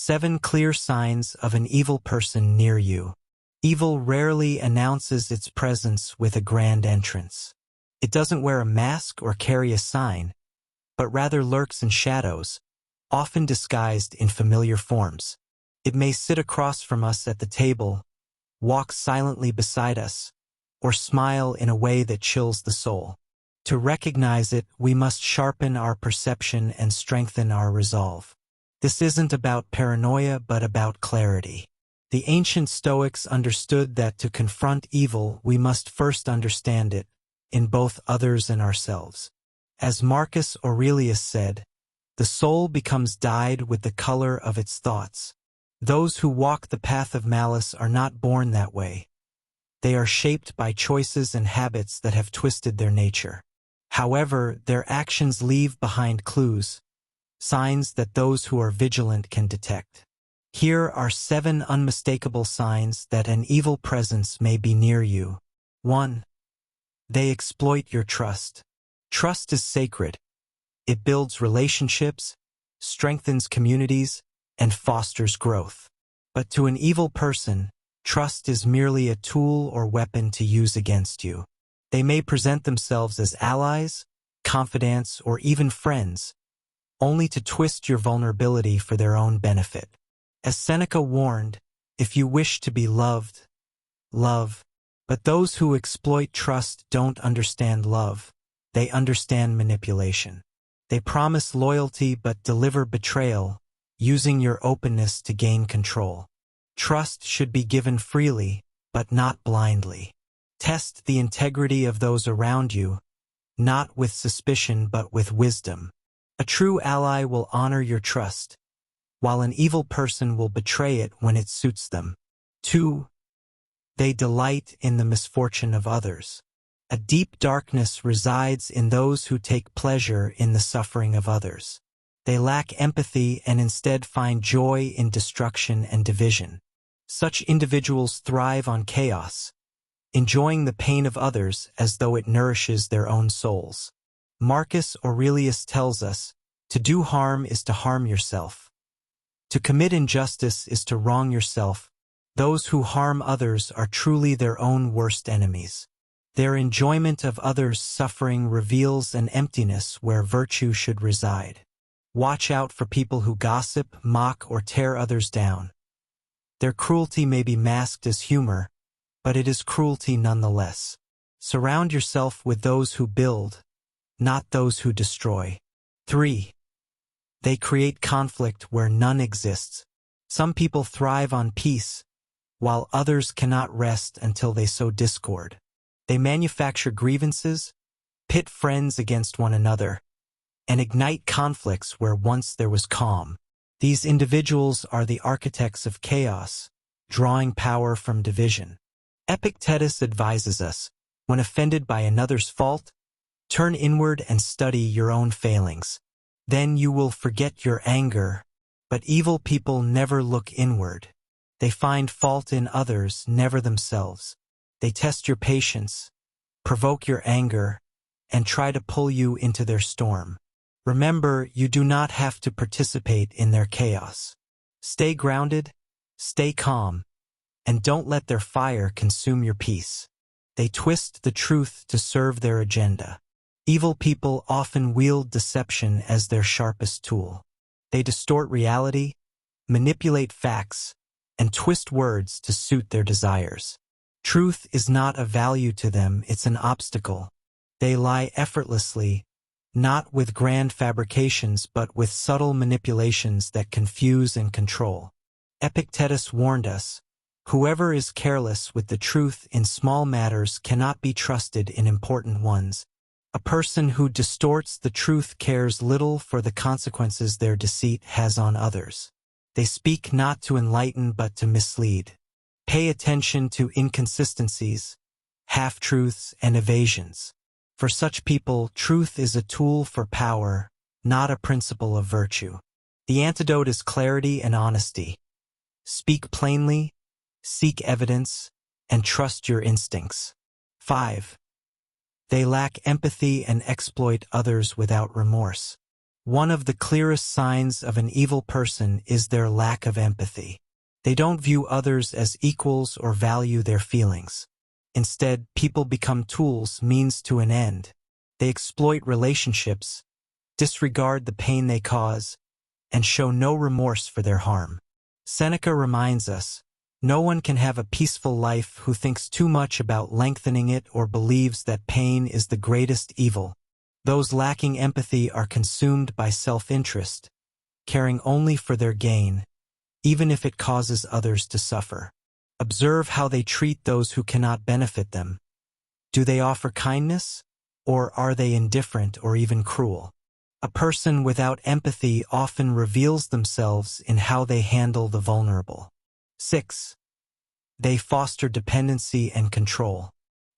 7 clear signs of an evil person near you. Evil rarely announces its presence with a grand entrance. It doesn't wear a mask or carry a sign, but rather lurks in shadows, often disguised in familiar forms. It may sit across from us at the table, walk silently beside us, or smile in a way that chills the soul. To recognize it, we must sharpen our perception and strengthen our resolve. This isn't about paranoia, but about clarity. The ancient Stoics understood that to confront evil, we must first understand it, in both others and ourselves. As Marcus Aurelius said, the soul becomes dyed with the color of its thoughts. Those who walk the path of malice are not born that way. They are shaped by choices and habits that have twisted their nature. However, their actions leave behind clues, signs that those who are vigilant can detect. Here are 7 unmistakable signs that an evil presence may be near you. 1. They exploit your trust. Trust is sacred. It builds relationships, strengthens communities, and fosters growth. But to an evil person, trust is merely a tool or weapon to use against you. They may present themselves as allies, confidants, or even friends, only to twist your vulnerability for their own benefit. As Seneca warned, if you wish to be loved, love. But those who exploit trust don't understand love. They understand manipulation. They promise loyalty but deliver betrayal, using your openness to gain control. Trust should be given freely, but not blindly. Test the integrity of those around you, not with suspicion but with wisdom. A true ally will honor your trust, while an evil person will betray it when it suits them. 2. They delight in the misfortune of others. A deep darkness resides in those who take pleasure in the suffering of others. They lack empathy and instead find joy in destruction and division. Such individuals thrive on chaos, enjoying the pain of others as though it nourishes their own souls. Marcus Aurelius tells us, to do harm is to harm yourself. To commit injustice is to wrong yourself. Those who harm others are truly their own worst enemies. Their enjoyment of others' suffering reveals an emptiness where virtue should reside. Watch out for people who gossip, mock, or tear others down. Their cruelty may be masked as humor, but it is cruelty nonetheless. Surround yourself with those who build, not those who destroy. 3. They create conflict where none exists. Some people thrive on peace, while others cannot rest until they sow discord. They manufacture grievances, pit friends against one another, and ignite conflicts where once there was calm. These individuals are the architects of chaos, drawing power from division. Epictetus advises us, when offended by another's fault, turn inward and study your own failings. Then you will forget your anger. But evil people never look inward. They find fault in others, never themselves. They test your patience, provoke your anger, and try to pull you into their storm. Remember, you do not have to participate in their chaos. Stay grounded, stay calm, and don't let their fire consume your peace. They twist the truth to serve their agenda. Evil people often wield deception as their sharpest tool. They distort reality, manipulate facts, and twist words to suit their desires. Truth is not a value to them, it's an obstacle. They lie effortlessly, not with grand fabrications but with subtle manipulations that confuse and control. Epictetus warned us, whoever is careless with the truth in small matters cannot be trusted in important ones. A person who distorts the truth cares little for the consequences their deceit has on others. They speak not to enlighten but to mislead. Pay attention to inconsistencies, half-truths, and evasions. For such people, truth is a tool for power, not a principle of virtue. The antidote is clarity and honesty. Speak plainly, seek evidence, and trust your instincts. 5. They lack empathy and exploit others without remorse. One of the clearest signs of an evil person is their lack of empathy. They don't view others as equals or value their feelings. Instead, people become tools, means to an end. They exploit relationships, disregard the pain they cause, and show no remorse for their harm. Seneca reminds us, no one can have a peaceful life who thinks too much about lengthening it or believes that pain is the greatest evil. Those lacking empathy are consumed by self-interest, caring only for their gain, even if it causes others to suffer. Observe how they treat those who cannot benefit them. Do they offer kindness, or are they indifferent or even cruel? A person without empathy often reveals themselves in how they handle the vulnerable. 6. They foster dependency and control.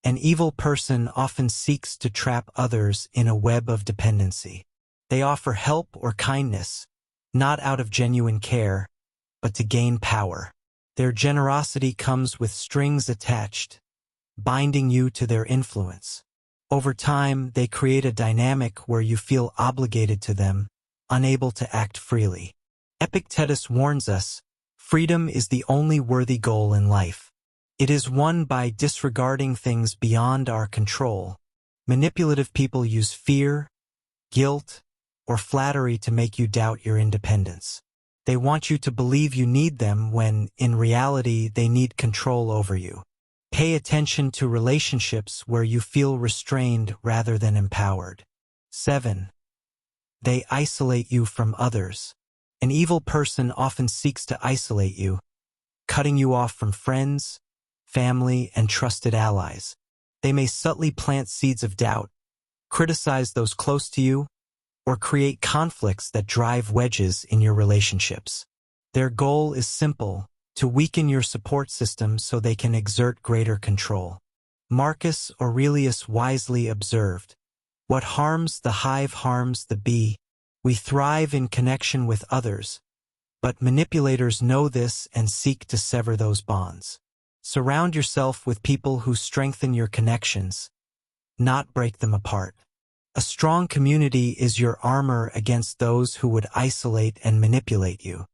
An evil person often seeks to trap others in a web of dependency. They offer help or kindness, not out of genuine care, but to gain power. Their generosity comes with strings attached, binding you to their influence. Over time, they create a dynamic where you feel obligated to them, unable to act freely. Epictetus warns us, freedom is the only worthy goal in life. It is won by disregarding things beyond our control. Manipulative people use fear, guilt, or flattery to make you doubt your independence. They want you to believe you need them when, in reality, they need control over you. Pay attention to relationships where you feel restrained rather than empowered. 7. They isolate you from others. An evil person often seeks to isolate you, cutting you off from friends, family, and trusted allies. They may subtly plant seeds of doubt, criticize those close to you, or create conflicts that drive wedges in your relationships. Their goal is simple: to weaken your support system so they can exert greater control. Marcus Aurelius wisely observed, "What harms the hive harms the bee." We thrive in connection with others, but manipulators know this and seek to sever those bonds. Surround yourself with people who strengthen your connections, not break them apart. A strong community is your armor against those who would isolate and manipulate you.